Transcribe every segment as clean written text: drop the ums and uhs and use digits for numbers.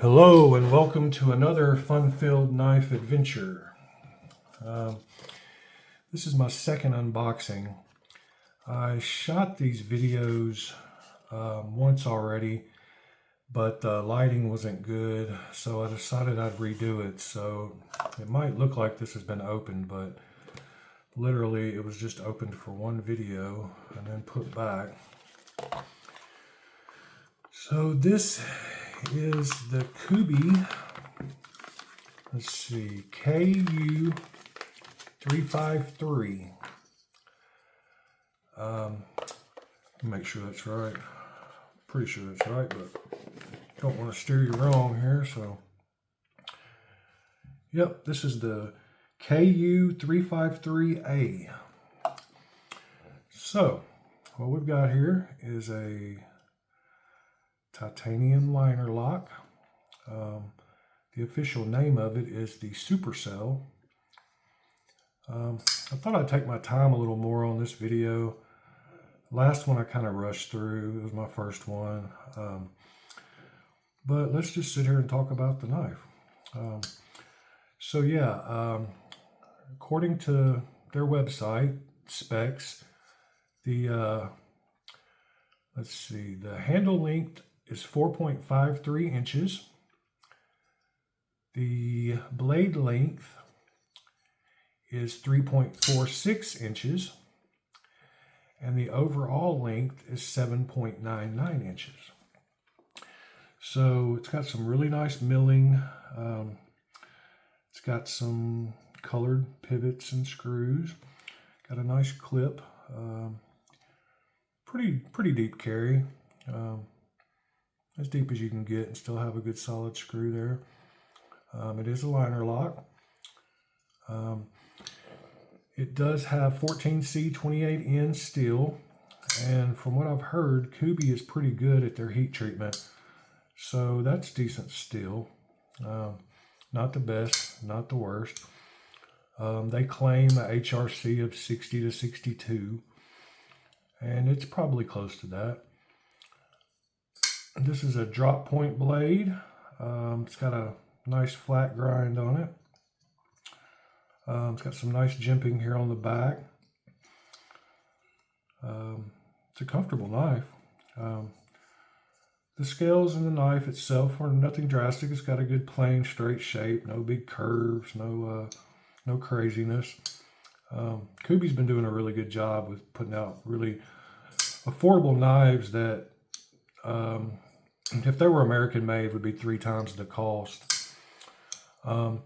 Hello and welcome to another fun-filled knife adventure. This is my second unboxing. I shot these videos once already, but the lighting wasn't good, so I decided I'd redo it. So it might look like this has been opened, but literally it was just opened for one video and then put back. So this is the Kubey, let's see, KU353. Make sure that's right. Pretty sure that's right, but don't want to steer you wrong here. So, yep, this is the KU353A. So, what we've got here is a titanium liner lock. The official name of it is the Supercell. I thought I'd take my time a little more on this video. Last one I kind of rushed through. It was my first one. But let's just sit here and talk about the knife. According to their website specs, the the handle length is 4.53 inches. The blade length is 3.46 inches. And the overall length is 7.99 inches. So it's got some really nice milling. It's got some colored pivots and screws. Got a nice clip. Pretty deep carry. As deep as you can get and still have a good solid screw there. It is a liner lock. It does have 14C28N steel, and from what I've heard, Kubey is pretty good at their heat treatment, so that's decent steel. Not the best, not the worst. They claim a HRC of 60 to 62, and it's probably close to that. This is a drop point blade. It's got a nice flat grind on it. It's got some nice jimping here on the back. It's a comfortable knife. The scales in the knife itself are nothing drastic. It's got a good plain straight shape, no big curves, no craziness. Kubey's been doing a really good job with putting out really affordable knives that if they were American made would be 3 times the cost. On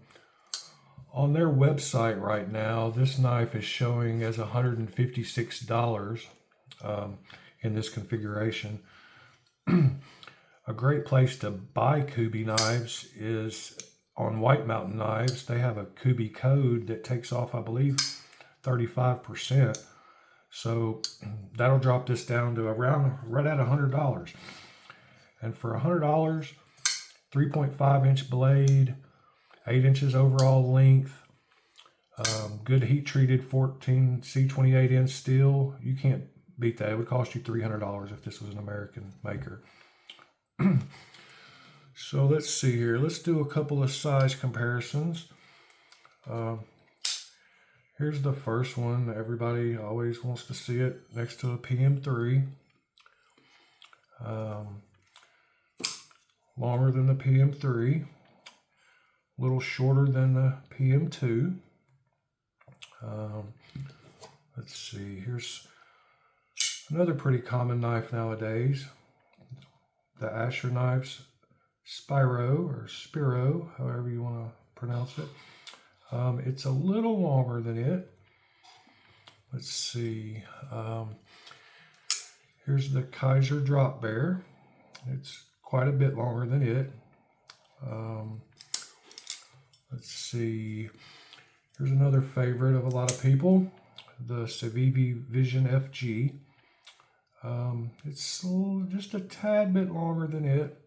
their website right now, this knife is showing as $156 in this configuration. A great place to buy Kubey knives is on White Mountain Knives. They have a Kubey code that takes off, I believe, 35%. So that'll drop this down to around right at $100. And for $100, 3.5-inch blade, 8 inches overall length, good heat treated 14C28N steel. You can't beat that. It would cost you $300 if this was an American maker. So let's see here. Let's do a couple of size comparisons. Here's the first one. Everybody always wants to see it next to a PM3. Longer than the PM3. A little shorter than the PM2. Let's see, here's another pretty common knife nowadays. The Asher knives, Spiro, however you want to pronounce it. It's a little longer than it. Let's see. Here's the Kaiser Drop Bear. It's quite a bit longer than it. Let's see, here's another favorite of a lot of people, the Civivi Vision FG. It's just a tad bit longer than it.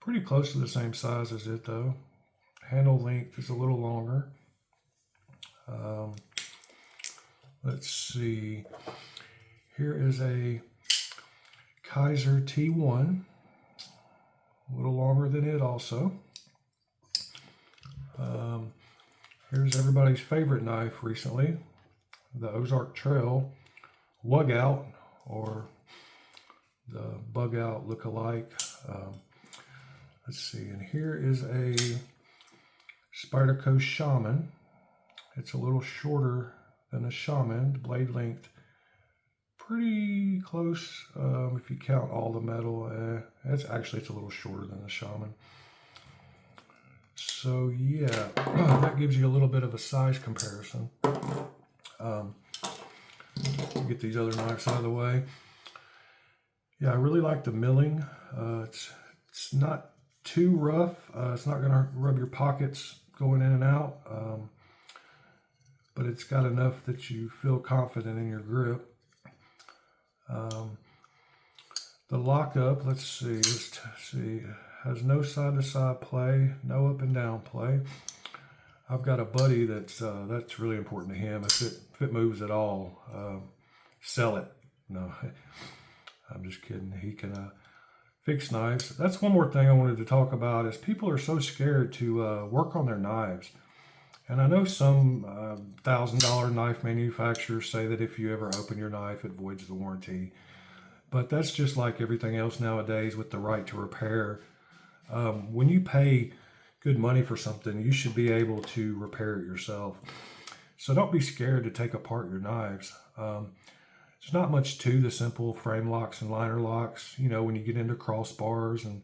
Pretty close to the same size as it though. Handle length is a little longer. Let's see, here is a Kaiser T1. a little longer than it also. Here's everybody's favorite knife recently, the Ozark Trail Wug Out, or the Bug Out look-alike. Let's see, and here is a Spyderco Shaman. It's a little shorter than a Shaman, blade length pretty close if you count all the metal. It's a little shorter than the Shaman. So yeah, that gives you a little bit of a size comparison. Get these other knives out of the way. Yeah, I really like the milling. It's not too rough. It's not going to rub your pockets going in and out, but it's got enough that you feel confident in your grip. The lockup, let's see, has no side-to-side play, no up and down play. I've got a buddy that's really important to him. If it moves at all, sell it. No, I'm just kidding. He can fix knives. That's one more thing I wanted to talk about, is people are so scared to work on their knives. And I know some $1,000 knife manufacturers say that if you ever open your knife, it voids the warranty. But that's just like everything else nowadays with the right to repair. When you pay good money for something, you should be able to repair it yourself. So don't be scared to take apart your knives. There's not much to the simple frame locks and liner locks. You know, when you get into crossbars and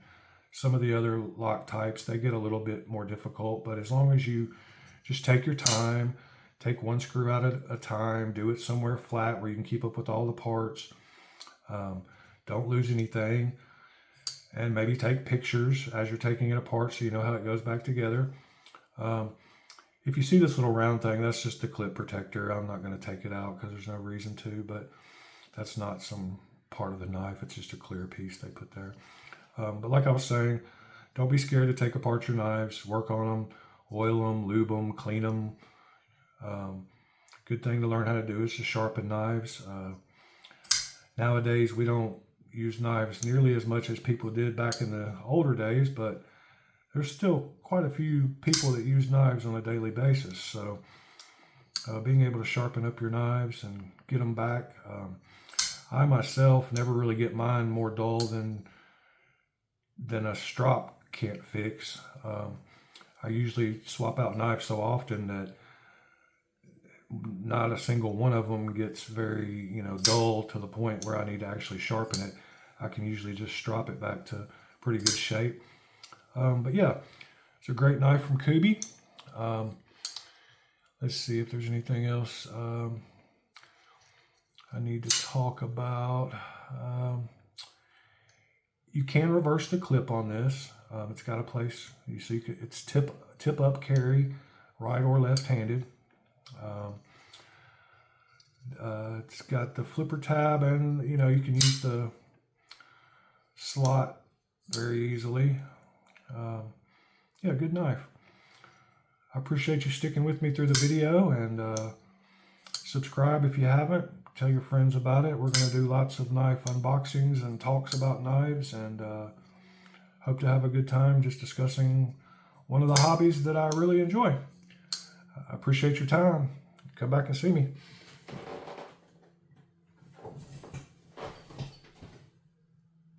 some of the other lock types, they get a little bit more difficult. But as long as you just take your time, take one screw out at a time, do it somewhere flat where you can keep up with all the parts. Don't lose anything. And maybe take pictures as you're taking it apart so you know how it goes back together. If you see this little round thing, that's just the clip protector. I'm not going to take it out because there's no reason to, but that's not some part of the knife. It's just a clear piece they put there. But like I was saying, don't be scared to take apart your knives, work on them, oil them, lube them, clean them. Good thing to learn how to do is to sharpen knives. Nowadays, we don't use knives nearly as much as people did back in the older days, but there's still quite a few people that use knives on a daily basis. So being able to sharpen up your knives and get them back. I myself never really get mine more dull than a strop can't fix. I usually swap out knives so often that not a single one of them gets very, dull to the point where I need to actually sharpen it. I can usually just strop it back to pretty good shape. But yeah, it's a great knife from Kubey. Let's see if there's anything else I need to talk about. You can reverse the clip on this. It's got a place, you see, it's tip up carry, right or left-handed. It's got the flipper tab, and you can use the slot very easily. Yeah, good knife. I appreciate you sticking with me through the video, and subscribe if you haven't. Tell your friends about it. We're going to do lots of knife unboxings and talks about knives, and hope to have a good time just discussing one of the hobbies that I really enjoy. I appreciate your time. Come back and see me.